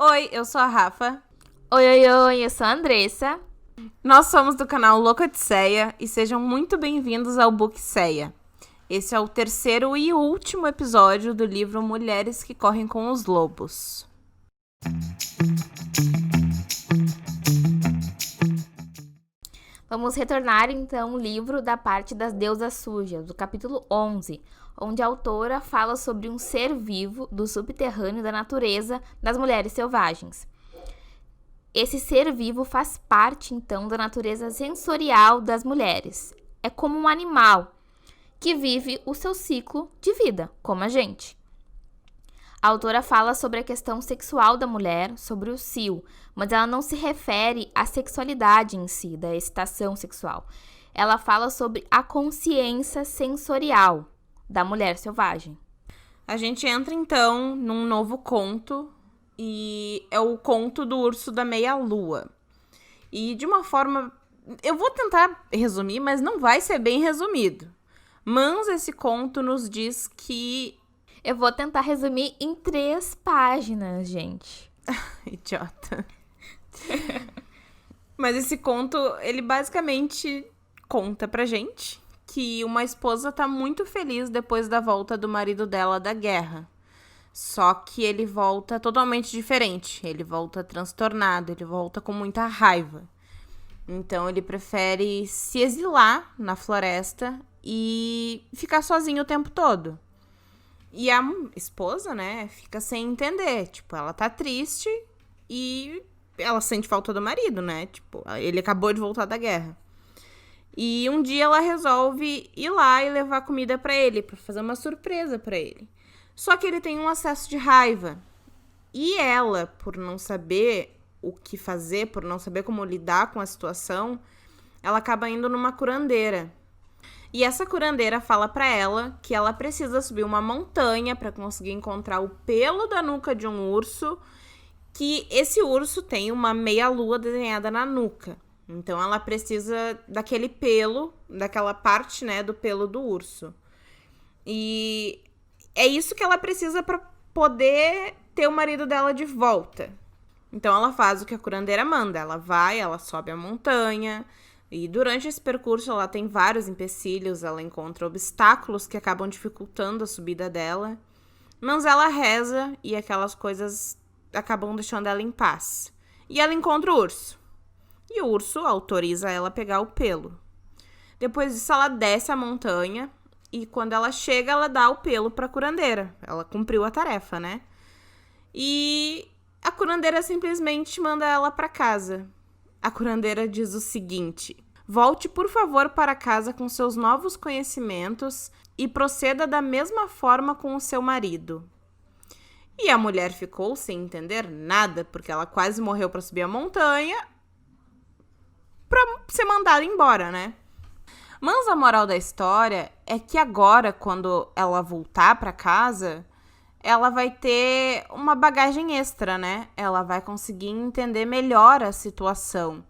Oi, eu sou a Rafa. Oi, eu sou a Andressa. Nós somos do canal Locodicéia e sejam muito bem-vindos ao Bookceia. Esse é o terceiro e último episódio do livro Mulheres que Correm com os Lobos. Vamos retornar então o livro da parte das deusas sujas, do capítulo 11, onde a autora fala sobre um ser vivo do subterrâneo da natureza das mulheres selvagens. Esse ser vivo faz parte então da natureza sensorial das mulheres. É como um animal que vive o seu ciclo de vida, como a gente. A autora fala sobre a questão sexual da mulher, sobre o cio, mas ela não se refere à sexualidade em si, da excitação sexual. Ela fala sobre a consciência sensorial da mulher selvagem. A gente entra então num novo conto e é o conto do urso da meia-lua. E de uma forma, eu vou tentar resumir, mas não vai ser bem resumido. Mas esse conto nos diz que... Eu vou tentar resumir em 3 páginas, gente. Idiota. Mas esse conto, ele basicamente conta pra gente que uma esposa tá muito feliz depois da volta do marido dela da guerra. Só que ele volta totalmente diferente. Ele volta transtornado, ele volta com muita raiva. Então ele prefere se exilar na floresta e ficar sozinho o tempo todo. E a esposa, né, fica sem entender. Tipo, ela tá triste e ela sente falta do marido, né? Tipo, ele acabou de voltar da guerra. E um dia ela resolve ir lá e levar comida pra ele, pra fazer uma surpresa pra ele. Só que ele tem um acesso de raiva. E ela, por não saber o que fazer, por não saber como lidar com a situação, ela acaba indo numa curandeira. E essa curandeira fala pra ela que ela precisa subir uma montanha pra conseguir encontrar o pelo da nuca de um urso, que esse urso tem uma meia-lua desenhada na nuca. Então ela precisa daquele pelo, daquela parte, né, do pelo do urso. E é isso que ela precisa pra poder ter o marido dela de volta. Então ela faz o que a curandeira manda. Ela vai, ela sobe a montanha. E durante esse percurso ela tem vários empecilhos, ela encontra obstáculos que acabam dificultando a subida dela. Mas ela reza e aquelas coisas acabam deixando ela em paz. E ela encontra o urso. E o urso autoriza ela a pegar o pelo. Depois disso ela desce a montanha e quando ela chega ela dá o pelo pra curandeira. Ela cumpriu a tarefa, né? E a curandeira simplesmente manda ela pra casa. A curandeira diz o seguinte: volte, por favor, para casa com seus novos conhecimentos e proceda da mesma forma com o seu marido. E a mulher ficou sem entender nada, porque ela quase morreu para subir a montanha para ser mandada embora, né? Mas a moral da história é que agora, quando ela voltar para casa, ela vai ter uma bagagem extra, né? Ela vai conseguir entender melhor a situação,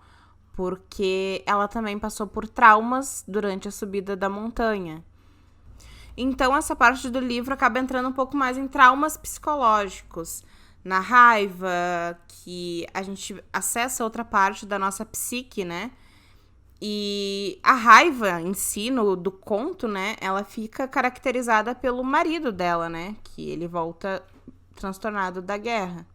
porque ela também passou por traumas durante a subida da montanha. Então, essa parte do livro acaba entrando um pouco mais em traumas psicológicos, na raiva, que a gente acessa outra parte da nossa psique, né? E a raiva em si, do conto, né, ela fica caracterizada pelo marido dela, né, que ele volta transtornado da guerra.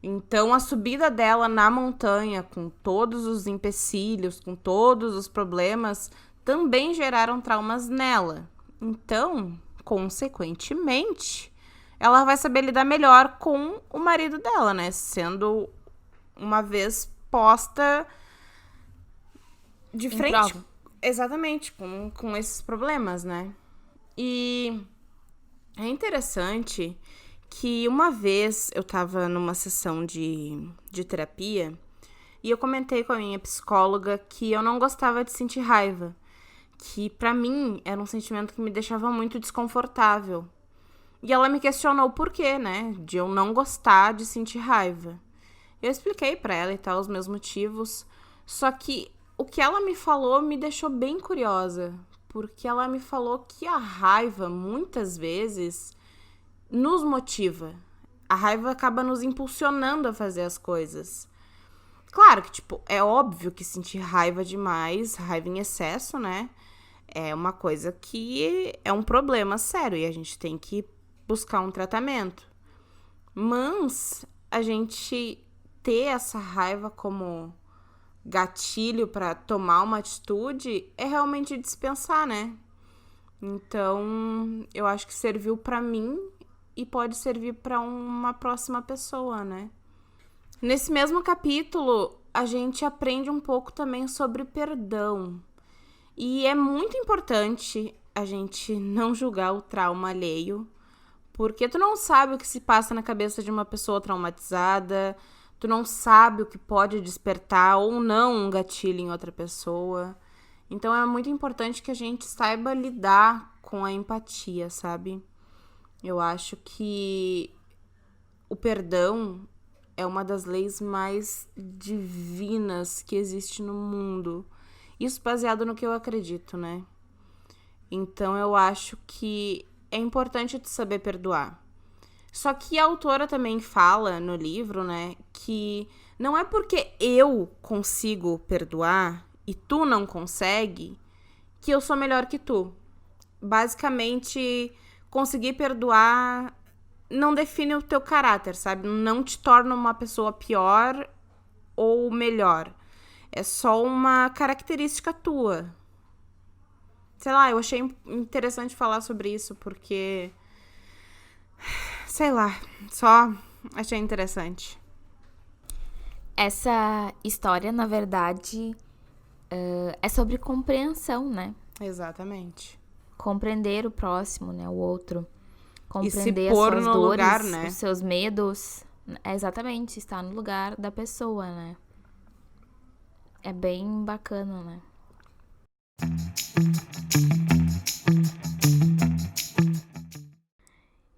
Então, a subida dela na montanha, com todos os empecilhos, com todos os problemas, também geraram traumas nela. Então, consequentemente, ela vai saber lidar melhor com o marido dela, né, sendo uma vez posta de frente, exatamente, com esses problemas, né? E é interessante que uma vez eu tava numa sessão de terapia e eu comentei com a minha psicóloga que eu não gostava de sentir raiva, que pra mim era um sentimento que me deixava muito desconfortável. E ela me questionou o porquê, né, de eu não gostar de sentir raiva. Eu expliquei pra ela e tal os meus motivos, só que o que ela me falou me deixou bem curiosa, porque ela me falou que a raiva, muitas vezes, nos motiva. A raiva acaba nos impulsionando a fazer as coisas. Claro que, tipo, é óbvio que sentir raiva demais, raiva em excesso, né? É uma coisa que é um problema sério e a gente tem que buscar um tratamento. Mas a gente ter essa raiva como gatilho para tomar uma atitude é realmente dispensar, né? Então, eu acho que serviu para mim e pode servir para uma próxima pessoa, né? Nesse mesmo capítulo, a gente aprende um pouco também sobre perdão. E é muito importante a gente não julgar o trauma alheio, porque tu não sabe o que se passa na cabeça de uma pessoa traumatizada, tu não sabe o que pode despertar ou não um gatilho em outra pessoa. Então é muito importante que a gente saiba lidar com a empatia, sabe? Eu acho que o perdão é uma das leis mais divinas que existe no mundo. Isso baseado no que eu acredito, né? Então eu acho que é importante tu saber perdoar. Só que a autora também fala no livro, né, que não é porque eu consigo perdoar e tu não consegue que eu sou melhor que tu. Basicamente, conseguir perdoar não define o teu caráter, sabe? Não te torna uma pessoa pior ou melhor. É só uma característica tua. Sei lá, eu achei interessante falar sobre isso porque... Sei lá, só achei interessante. Essa história, na verdade, é sobre compreensão, né? Exatamente. Compreender o próximo, né? O outro. E Compreender se pôr as suas no dores, lugar, né? os seus medos. É exatamente, estar no lugar da pessoa, né? É bem bacana, né?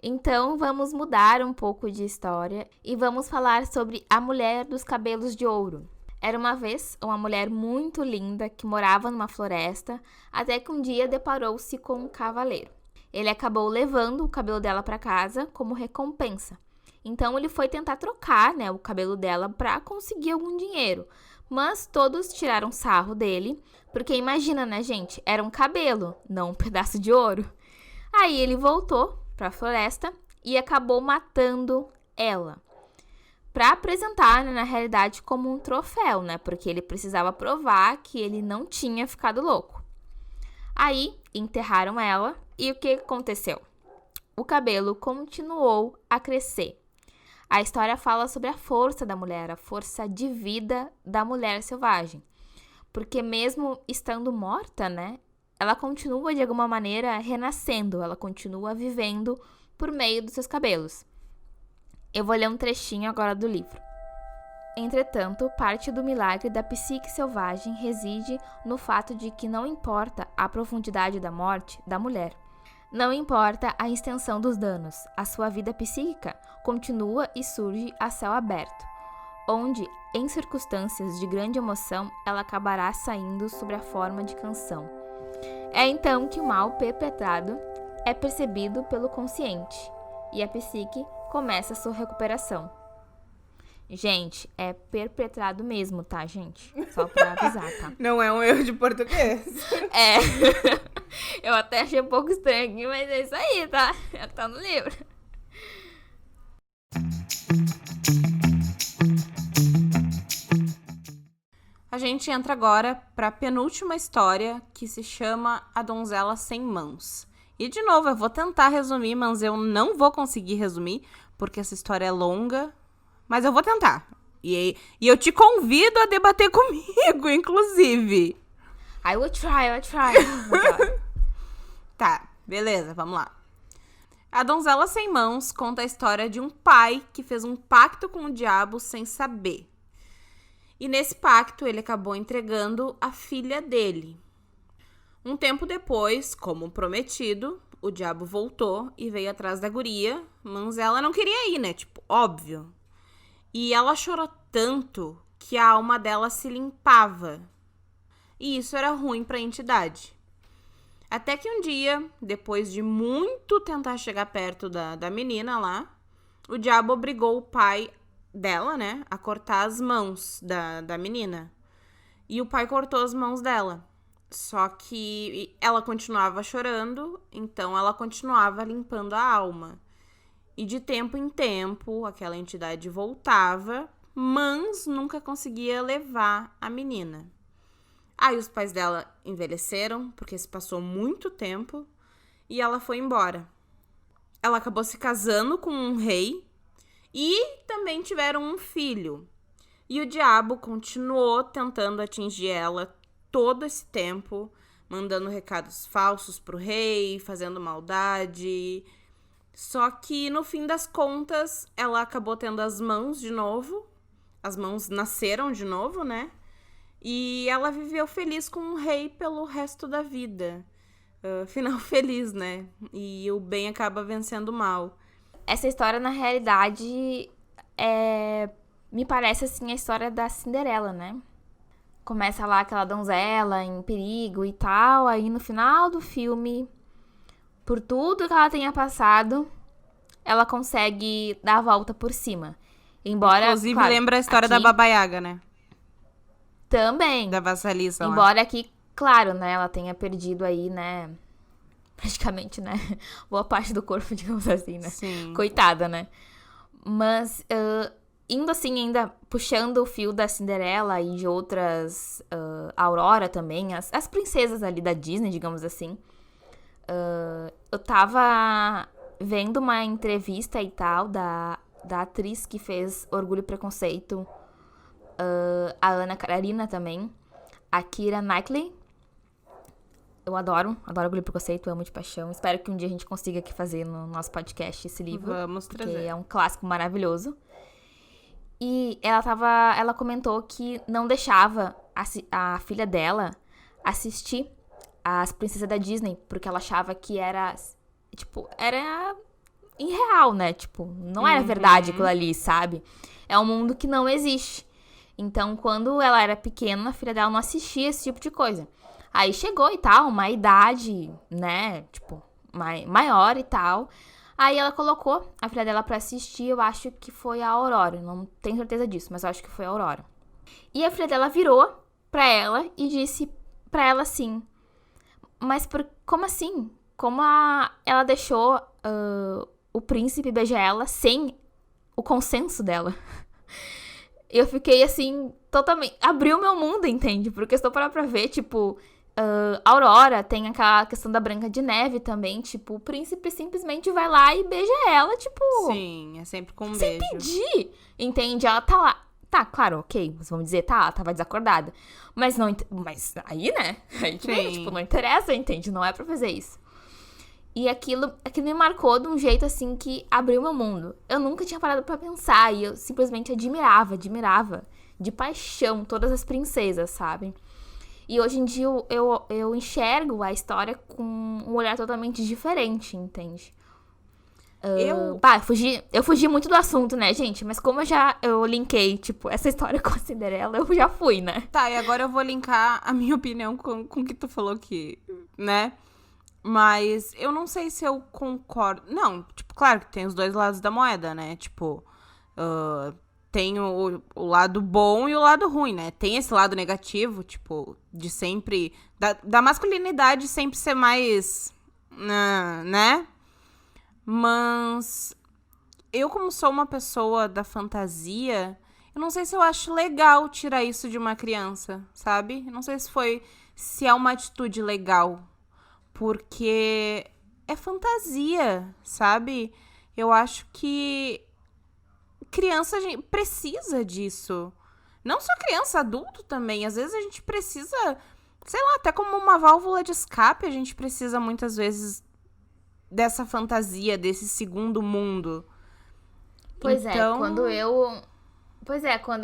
Então, vamos mudar um pouco de história e vamos falar sobre a mulher dos cabelos de ouro. Era uma vez uma mulher muito linda que morava numa floresta, até que um dia deparou-se com um cavaleiro. Ele acabou levando o cabelo dela para casa como recompensa. Então, ele foi tentar trocar, né, o cabelo dela para conseguir algum dinheiro. Mas todos tiraram sarro dele, porque imagina, né, gente? Era um cabelo, não um pedaço de ouro. Aí ele voltou para a floresta e acabou matando ela. Para apresentar, né, na realidade, como um troféu, né? Porque ele precisava provar que ele não tinha ficado louco. Aí enterraram ela e o que aconteceu? O cabelo continuou a crescer. A história fala sobre a força da mulher, a força de vida da mulher selvagem. Porque mesmo estando morta, né, ela continua de alguma maneira renascendo, ela continua vivendo por meio dos seus cabelos. Eu vou ler um trechinho agora do livro. Entretanto, parte do milagre da psique selvagem reside no fato de que não importa a profundidade da morte da mulher, não importa a extensão dos danos, a sua vida psíquica continua e surge a céu aberto, onde, em circunstâncias de grande emoção, ela acabará saindo sob a forma de canção. É então que o mal perpetrado é percebido pelo consciente e a psique começa a sua recuperação. Gente, é perpetrado mesmo, tá, gente? Só pra avisar, tá? Não é um erro de português. É. Eu até achei um pouco estranho aqui, mas é isso aí, tá? Tá no livro. A gente entra agora para a penúltima história, que se chama A Donzela Sem Mãos. E, de novo, eu vou tentar resumir, mas eu não vou conseguir resumir, porque essa história é longa, mas eu vou tentar. E eu te convido a debater comigo, inclusive. I will try. Tá, beleza, vamos lá. A Donzela Sem Mãos conta a história de um pai que fez um pacto com o diabo sem saber. E nesse pacto ele acabou entregando a filha dele. Um tempo depois, como prometido, o diabo voltou e veio atrás da guria, mas ela não queria ir, né? Tipo, óbvio. E ela chorou tanto que a alma dela se limpava. E isso era ruim para a entidade. Até que um dia, depois de muito tentar chegar perto da menina lá, o diabo obrigou o pai dela, né, a cortar as mãos da menina. E o pai cortou as mãos dela. Só que ela continuava chorando, então ela continuava limpando a alma. E de tempo em tempo, aquela entidade voltava, mas nunca conseguia levar a menina. Aí os pais dela envelheceram, porque se passou muito tempo, e ela foi embora. Ela acabou se casando com um rei e também tiveram um filho. E o diabo continuou tentando atingir ela todo esse tempo, mandando recados falsos pro rei, fazendo maldade. Só que no fim das contas, ela acabou tendo as mãos de novo. As mãos nasceram de novo, né? E ela viveu feliz com o rei pelo resto da vida. Final feliz, né? E o bem acaba vencendo o mal. Essa história, na realidade, me parece, assim, a história da Cinderela, né? Começa lá aquela donzela em perigo e tal, aí no final do filme, por tudo que ela tenha passado, ela consegue dar a volta por cima. Embora, inclusive, claro, lembra a história aqui, da Baba Yaga, né? Também. Da vassaliça. Embora aqui, claro, né, ela tenha perdido aí, né, praticamente, né, boa parte do corpo, digamos assim, né? Sim. Coitada, né? Mas, indo assim, ainda puxando o fio da Cinderela e de outras, Aurora também, as princesas ali da Disney, digamos assim. Eu tava vendo uma entrevista e tal da atriz que fez Orgulho e Preconceito, a Ana Karina também, a Keira Knightley. Eu adoro Orgulho e Preconceito, amo de paixão. Espero que um dia a gente consiga aqui fazer no nosso podcast esse livro. Vamos trazer. Porque é um clássico maravilhoso. E ela comentou que não deixava a filha dela assistir as princesas da Disney, porque ela achava que era irreal, né? Tipo, não era verdade aquilo ali, sabe? É um mundo que não existe. Então, quando ela era pequena, a filha dela não assistia esse tipo de coisa. Aí chegou e tal, uma idade, né? Tipo, maior e tal. Aí ela colocou a filha dela pra assistir, eu acho que foi a Aurora. Não tenho certeza disso, mas eu acho que foi a Aurora. E a filha dela virou pra ela e disse pra ela assim: mas como assim? Como ela deixou o príncipe beijar ela sem o consenso dela? Eu fiquei assim, totalmente... Abriu meu mundo, entende? Porque eu estou parando pra ver, tipo... Aurora, tem aquela questão da Branca de Neve também, tipo, o príncipe simplesmente vai lá e beija ela, tipo... Sim, é sempre com um sem beijo. pedir, entende? Ela tá lá... Tá, claro, ok, vamos dizer, tá, ela tava desacordada. Mas não... Mas aí, né? Aí, tipo, não interessa, entende? Não é pra fazer isso. E aquilo me marcou de um jeito, assim, que abriu meu mundo. Eu nunca tinha parado pra pensar e eu simplesmente admirava de paixão todas as princesas, sabe? E hoje em dia eu enxergo a história com um olhar totalmente diferente, entende? Eu fugi muito do assunto, né, gente? Mas como eu linkei, tipo, essa história com a Cinderela, eu já fui, né? Tá, e agora eu vou linkar a minha opinião com o que tu falou que, né? Mas eu não sei se eu concordo. Não, tipo, claro que tem os dois lados da moeda, né? Tipo, tem o lado bom e o lado ruim, né? Tem esse lado negativo, tipo, de sempre... Da masculinidade sempre ser mais... né? Mas eu, como sou uma pessoa da fantasia, eu não sei se eu acho legal tirar isso de uma criança, sabe? Eu não sei se é uma atitude legal. Porque é fantasia, sabe? Eu acho que criança precisa disso. Não só criança, adulto também. Às vezes a gente precisa, sei lá, até como uma válvula de escape, a gente precisa muitas vezes dessa fantasia, desse segundo mundo. Pois então... quando eu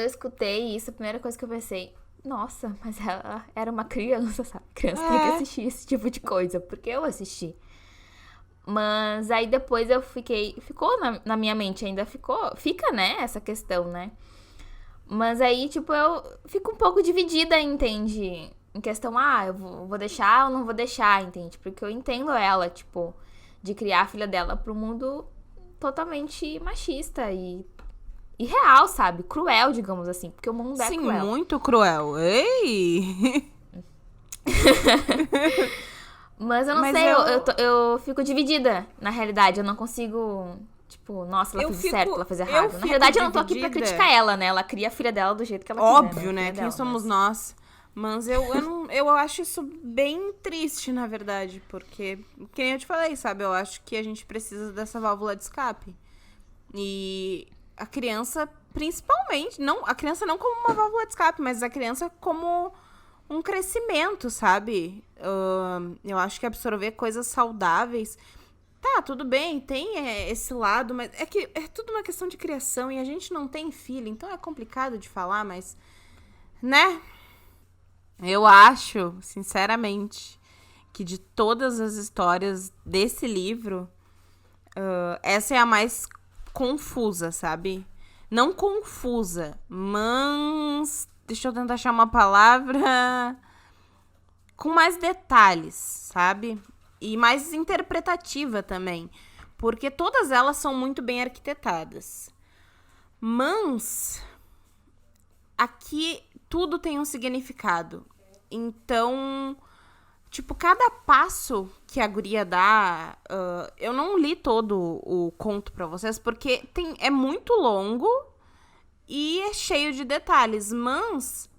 escutei isso, a primeira coisa que eu pensei... Nossa, mas ela era uma criança, sabe? Criança tem que assistir esse tipo de coisa, porque eu assisti. Mas aí depois eu ficou na minha mente ainda, fica, né, essa questão, né? Mas aí, tipo, eu fico um pouco dividida, entende? Em questão, eu vou deixar ou não vou deixar, entende? Porque eu entendo ela, tipo, de criar a filha dela pro mundo totalmente machista e real, sabe? Cruel, digamos assim, porque o mundo é cruel. Sim, muito cruel. Ei! Mas eu não sei, eu fico dividida, na realidade. Eu não consigo, tipo, nossa, ela fez certo, ela fez errado. Na realidade, eu não tô aqui pra criticar ela, né? Ela cria a filha dela do jeito que ela quiser. Óbvio, né? Quem somos nós? Mas eu acho isso bem triste, na verdade. Porque, que nem eu te falei, sabe? Eu acho que a gente precisa dessa válvula de escape. E a criança, principalmente, a criança não como uma válvula de escape, mas a criança como um crescimento, sabe? Eu acho que absorver coisas saudáveis. Tá, tudo bem, tem esse lado, mas é que é tudo uma questão de criação e a gente não tem filho, então é complicado de falar, mas, né? Eu acho, sinceramente, que de todas as histórias desse livro, essa é a mais confusa, sabe? Não confusa, mas... Deixa eu tentar achar uma palavra com mais detalhes, sabe? E mais interpretativa também. Porque todas elas são muito bem arquitetadas. Mas aqui tudo tem um significado. Então, tipo, cada passo que a guria dá... eu não li todo o conto pra vocês, porque é muito longo... E é cheio de detalhes, mas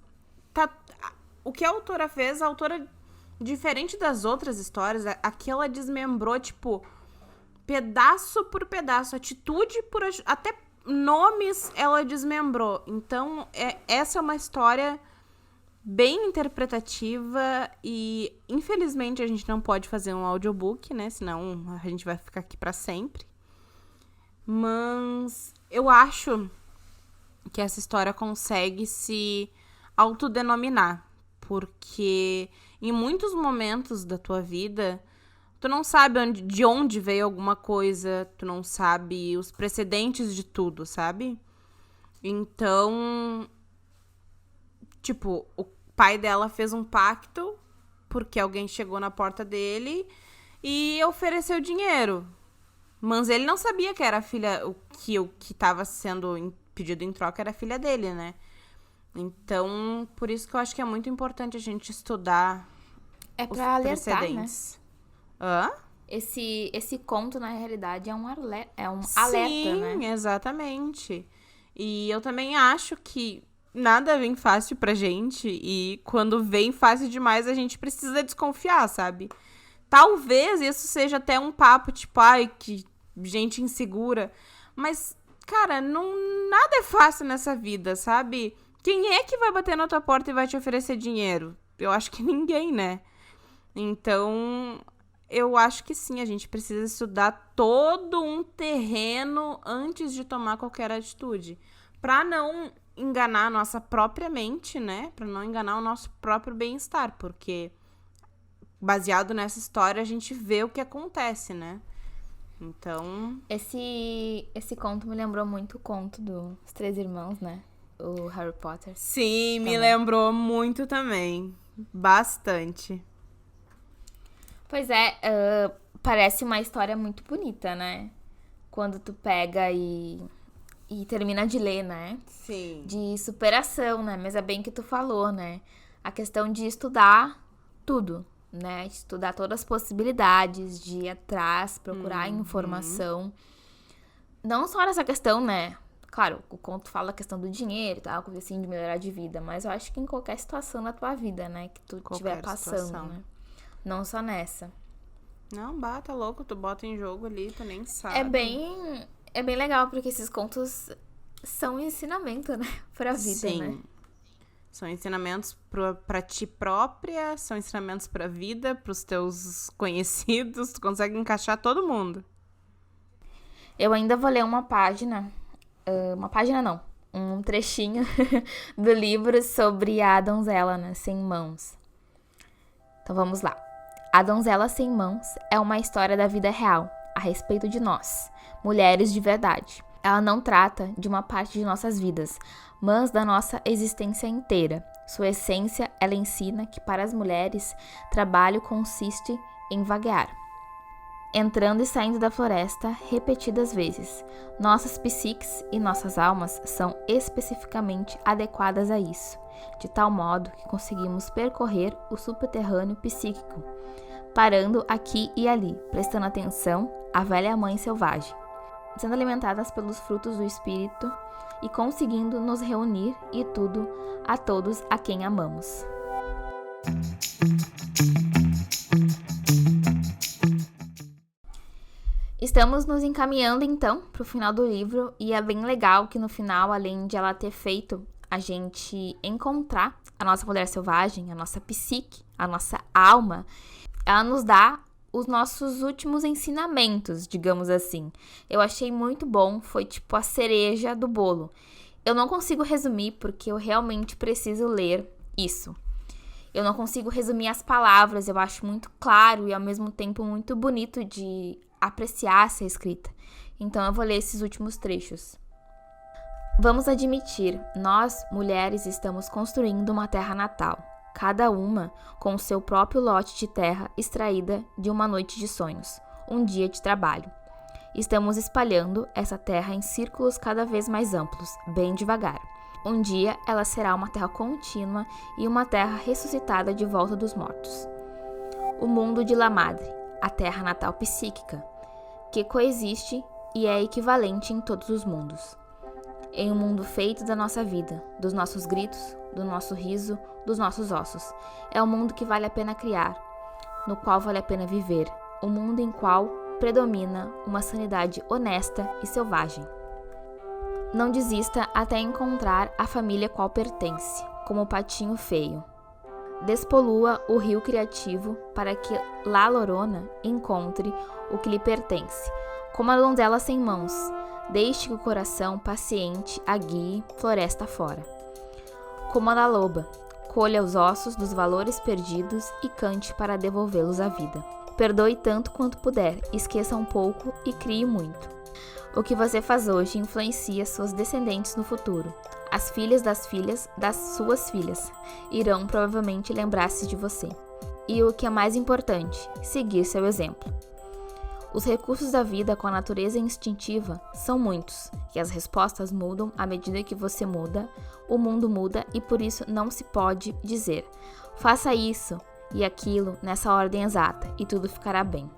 o que a autora fez, a autora, diferente das outras histórias, aqui ela desmembrou, tipo, pedaço por pedaço, atitude por até nomes ela desmembrou. Então, essa é uma história bem interpretativa e, infelizmente, a gente não pode fazer um audiobook, né? Senão a gente vai ficar aqui pra sempre. Mas eu acho... que essa história consegue se autodenominar, porque em muitos momentos da tua vida, tu não sabe de onde veio alguma coisa, tu não sabe os precedentes de tudo, sabe? Então, tipo, o pai dela fez um pacto porque alguém chegou na porta dele e ofereceu dinheiro, mas ele não sabia que era a filha, o que estava sendo pedido em troca era a filha dele, né? Então, por isso que eu acho que é muito importante a gente estudar os alertar, precedentes. Né? Esse conto, na realidade, é um alerta, Sim, né? Sim, exatamente. E eu também acho que nada vem fácil pra gente e quando vem fácil demais, a gente precisa desconfiar, sabe? Talvez isso seja até um papo, tipo, ai, que gente insegura. Mas, cara, nada é fácil nessa vida, sabe? Quem é que vai bater na tua porta e vai te oferecer dinheiro? Eu acho que ninguém, né? Então, eu acho que sim, a gente precisa estudar todo um terreno antes de tomar qualquer atitude. Pra não enganar a nossa própria mente, né? Pra não enganar o nosso próprio bem-estar, porque baseado nessa história a gente vê o que acontece, né? Então... Esse conto me lembrou muito o conto dos Três Irmãos, né? O Harry Potter. Sim, me lembrou muito também. Bastante. Pois é, parece uma história muito bonita, né? Quando tu pega e termina de ler, né? Sim. De superação, né? Mas é bem que tu falou, né? A questão de estudar tudo, né? Estudar todas as possibilidades, de ir atrás, procurar informação. Não só nessa questão, né? Claro, o conto fala a questão do dinheiro e tal, coisa assim, de melhorar de vida. Mas eu acho que em qualquer situação da tua vida, né? Que tu estiver passando, situação. Né? Não só nessa. Não, bata louco, tu bota em jogo ali, tu nem sabe. É bem legal, porque esses contos são um ensinamento, né? Pra vida, Sim. né? São ensinamentos pra ti própria, são ensinamentos pra vida, pros teus conhecidos, tu consegue encaixar todo mundo. Eu ainda vou ler uma página não, um trechinho do livro sobre a donzela, né, sem mãos. Então vamos lá. A Donzela Sem Mãos é uma história da vida real, a respeito de nós, mulheres de verdade. Ela não trata de uma parte de nossas vidas, mas da nossa existência inteira. Sua essência, ela ensina que para as mulheres, trabalho consiste em vaguear. entrando e saindo da floresta repetidas vezes. Nossas psiques e nossas almas são especificamente adequadas a isso, de tal modo que conseguimos percorrer o subterrâneo psíquico, parando aqui e ali, prestando atenção à velha mãe selvagem, sendo alimentadas pelos frutos do espírito e conseguindo nos reunir e tudo a todos a quem amamos. Estamos nos encaminhando então para o final do livro e é bem legal que no final, além de ela ter feito a gente encontrar a nossa mulher selvagem, a nossa psique, a nossa alma, ela nos dá os nossos últimos ensinamentos, digamos assim. Eu achei muito bom, foi tipo a cereja do bolo. Eu não consigo resumir porque eu realmente preciso ler isso. Eu não consigo resumir as palavras, eu acho muito claro e ao mesmo tempo muito bonito de apreciar essa escrita. Então eu vou ler esses últimos trechos. Vamos admitir, nós, mulheres, estamos construindo uma terra natal, cada uma com o seu próprio lote de terra extraída de uma noite de sonhos, um dia de trabalho. Estamos espalhando essa terra em círculos cada vez mais amplos, bem devagar. Um dia ela será uma terra contínua e uma terra ressuscitada de volta dos mortos. O mundo de La Madre, a terra natal psíquica, que coexiste e é equivalente em todos os mundos. Em um mundo feito da nossa vida, dos nossos gritos, do nosso riso, dos nossos ossos. É um mundo que vale a pena criar, no qual vale a pena viver, um mundo em qual predomina uma sanidade honesta e selvagem. Não desista até encontrar a família qual pertence, como o patinho feio. Despolua o rio criativo para que La Llorona encontre o que lhe pertence, como a donzela sem mãos. Deixe que o coração paciente a guie floresta fora. Como a da loba, colha os ossos dos valores perdidos e cante para devolvê-los à vida. Perdoe tanto quanto puder, esqueça um pouco e crie muito. O que você faz hoje influencia suas descendentes no futuro. As filhas das suas filhas irão provavelmente lembrar-se de você. E o que é mais importante, seguir seu exemplo. Os recursos da vida com a natureza instintiva são muitos, e as respostas mudam à medida que você muda, o mundo muda e por isso não se pode dizer faça isso e aquilo nessa ordem exata e tudo ficará bem.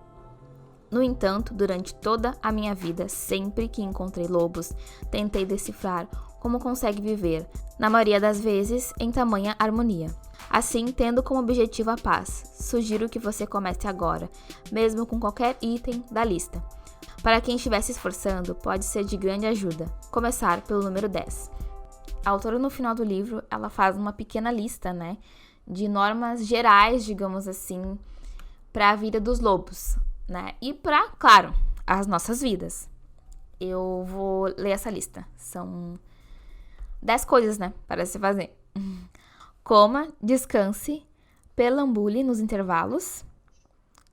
No entanto, durante toda a minha vida, sempre que encontrei lobos, tentei decifrar como consegue viver, na maioria das vezes, em tamanha harmonia. Assim, tendo como objetivo a paz, sugiro que você comece agora, mesmo com qualquer item da lista. Para quem estiver se esforçando, pode ser de grande ajuda. Começar pelo número 10. A autora, no final do livro, ela faz uma pequena lista, de normas gerais, digamos assim, para a vida dos lobos, e para, claro, as nossas vidas. Eu vou ler essa lista. São 10 coisas, para se fazer. Coma, descanse, perambule nos intervalos,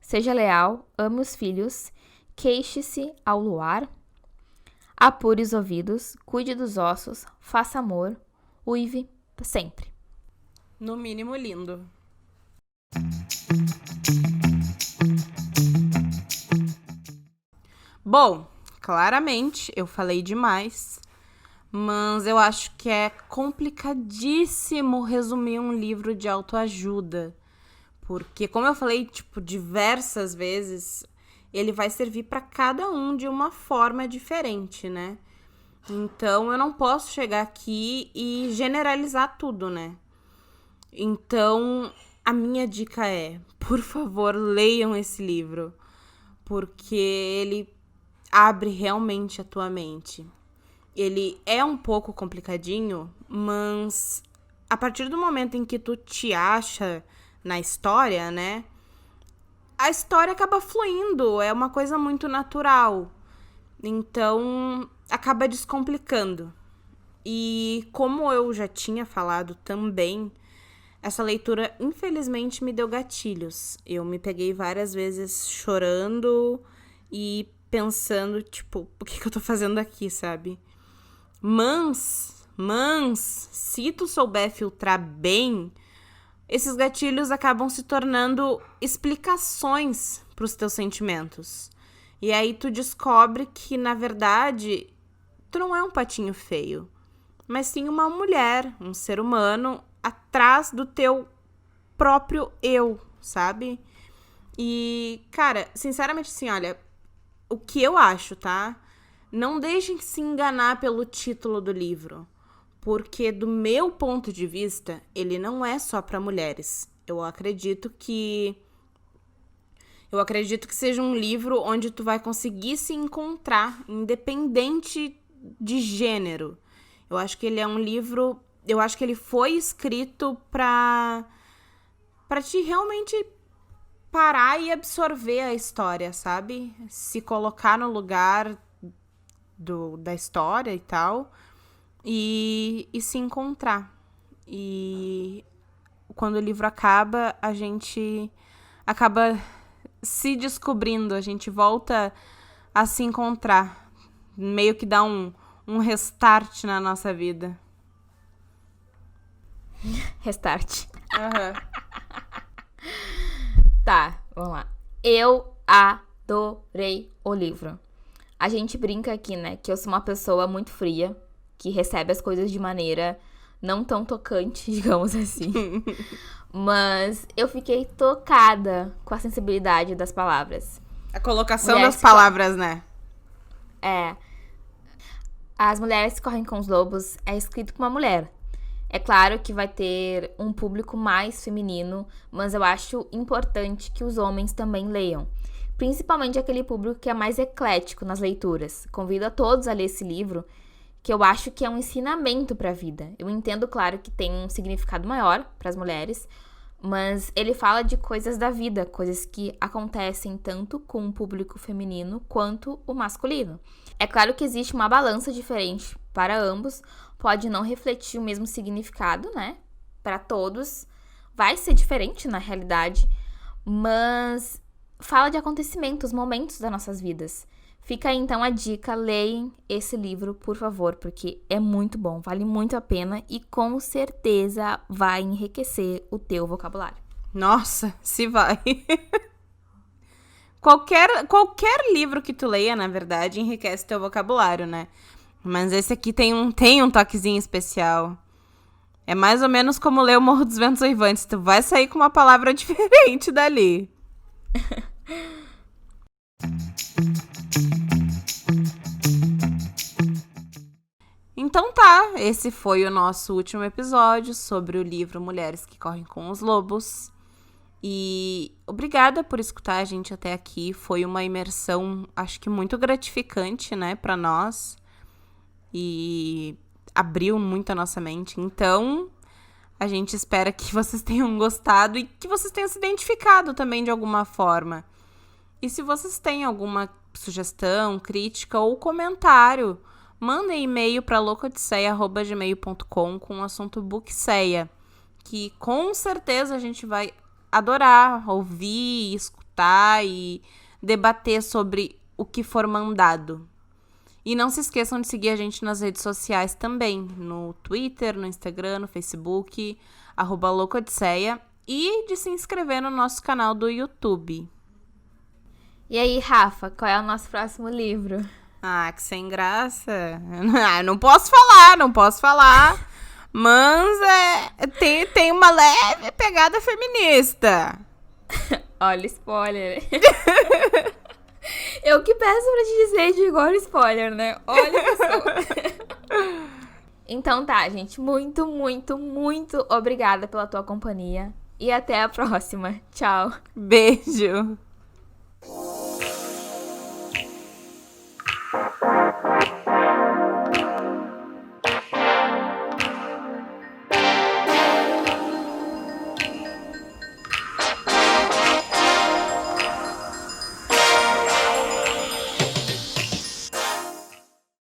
seja leal, ame os filhos, queixe-se ao luar, apure os ouvidos, cuide dos ossos, faça amor, uive sempre. No mínimo lindo. Bom, claramente eu falei demais. Mas eu acho que é complicadíssimo resumir um livro de autoajuda. Porque, como eu falei, diversas vezes, ele vai servir para cada um de uma forma diferente, Então, eu não posso chegar aqui e generalizar tudo, Então, a minha dica é, por favor, leiam esse livro. Porque ele abre realmente a tua mente. Ele é um pouco complicadinho, mas a partir do momento em que tu te acha na história, a história acaba fluindo, é uma coisa muito natural. Então, acaba descomplicando. E como eu já tinha falado também, essa leitura, infelizmente, me deu gatilhos. Eu me peguei várias vezes chorando e pensando, o que eu tô fazendo aqui, sabe? Mas, se tu souber filtrar bem, esses gatilhos acabam se tornando explicações pros teus sentimentos. E aí tu descobre que, na verdade, tu não é um patinho feio, mas sim uma mulher, um ser humano atrás do teu próprio eu, sabe? E, cara, sinceramente, assim, olha, o que eu acho, tá? Não deixem se enganar pelo título do livro, porque do meu ponto de vista, ele não é só para mulheres. Eu acredito que seja um livro onde tu vai conseguir se encontrar, independente de gênero. Eu acho que ele é um livro, eu acho que ele foi escrito pra te realmente parar e absorver a história, sabe? Se colocar no lugar da história e tal, e se encontrar. E quando o livro acaba, a gente acaba se descobrindo, a gente volta a se encontrar. Meio que dá um restart na nossa vida. Restart. Uhum. Tá, vamos lá. Eu adorei o livro. A gente brinca aqui, né, que eu sou uma pessoa muito fria, que recebe as coisas de maneira não tão tocante, digamos assim. Mas eu fiquei tocada com a sensibilidade das palavras. A colocação das palavras, né? É. As Mulheres que Correm com os Lobos é escrito por uma mulher. É claro que vai ter um público mais feminino, mas eu acho importante que os homens também leiam. Principalmente aquele público que é mais eclético nas leituras. Convido a todos a ler esse livro, que eu acho que é um ensinamento para a vida. Eu entendo, claro, que tem um significado maior para as mulheres, mas ele fala de coisas da vida, coisas que acontecem tanto com o público feminino quanto o masculino. É claro que existe uma balança diferente para ambos, pode não refletir o mesmo significado, né? Para todos, vai ser diferente na realidade, mas fala de acontecimentos, momentos das nossas vidas. Fica aí então a dica, leem esse livro, por favor, porque é muito bom, vale muito a pena e com certeza vai enriquecer o teu vocabulário. Nossa, se vai. Qualquer livro que tu leia, na verdade, enriquece teu vocabulário, né? Mas esse aqui tem um toquezinho especial. É mais ou menos como ler o Morro dos Ventos Uivantes. Tu vai sair com uma palavra diferente dali. Então tá, esse foi o nosso último episódio sobre o livro Mulheres que Correm com os Lobos. E obrigada por escutar a gente até aqui. Foi uma imersão, acho que muito gratificante, né, pra nós. E abriu muito a nossa mente. Então, a gente espera que vocês tenham gostado e que vocês tenham se identificado também de alguma forma. E se vocês têm alguma sugestão, crítica ou comentário, mandem e-mail para loucaodisseia@gmail.com com o assunto Bookseia, que com certeza a gente vai adorar ouvir, escutar e debater sobre o que for mandado. E não se esqueçam de seguir a gente nas redes sociais também, no Twitter, no Instagram, no Facebook, @loucaodisseia, e de se inscrever no nosso canal do YouTube. E aí, Rafa, qual é o nosso próximo livro? Ah, que sem graça. Não posso falar. Mas tem uma leve pegada feminista. Olha, spoiler. Eu que peço pra te dizer de igual spoiler, né? Olha, pessoal. Então tá, gente. Muito, muito, muito obrigada pela tua companhia. E até a próxima. Tchau. Beijo.